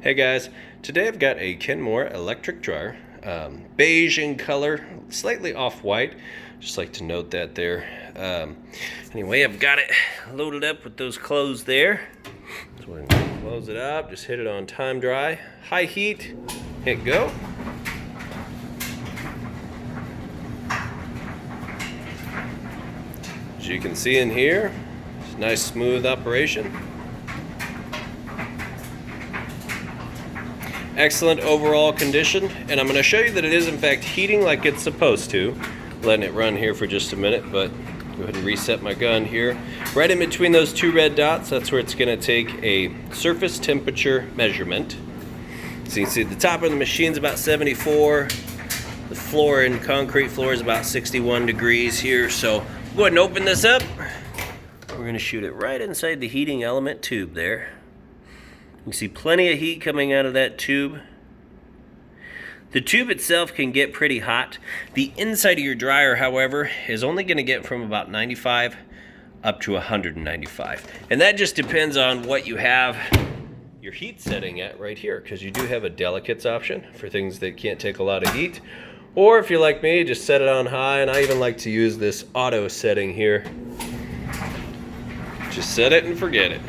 Hey guys, today I've got a Kenmore electric dryer, beige in color, slightly off-white. Just like to note that there. Anyway, I've got it loaded up with those clothes there. So we're gonna close it up, just hit it on time dry, high heat, hit go. As you can see in here, it's a nice smooth operation. Excellent overall condition, and I'm going to show you that it is in fact heating like it's supposed to. Letting it run here for just a minute, but go ahead and reset my gun here. Right in between those two red dots, that's where it's going to take a surface temperature measurement. So you can see the top of the machine's about 74. The floor and concrete floor is about 61 degrees here. So go ahead and open this up. We're going to shoot it right inside the heating element tube there. You can see plenty of heat coming out of that tube. The tube itself can get pretty hot. The inside of your dryer, however, is only going to get from about 95 up to 195. And that just depends on what you have your heat setting at right here, because you do have a delicates option for things that can't take a lot of heat. Or if you're like me, just set it on high, and I even like to use this auto setting here. Just set it and forget it.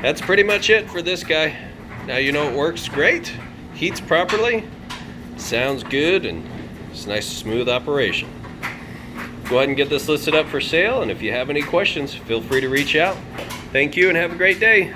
That's pretty much it for this guy. Now you know it works great, heats properly, sounds good, and it's a nice smooth operation. Go ahead and get this listed up for sale, and if you have any questions, feel free to reach out. Thank you and have a great day.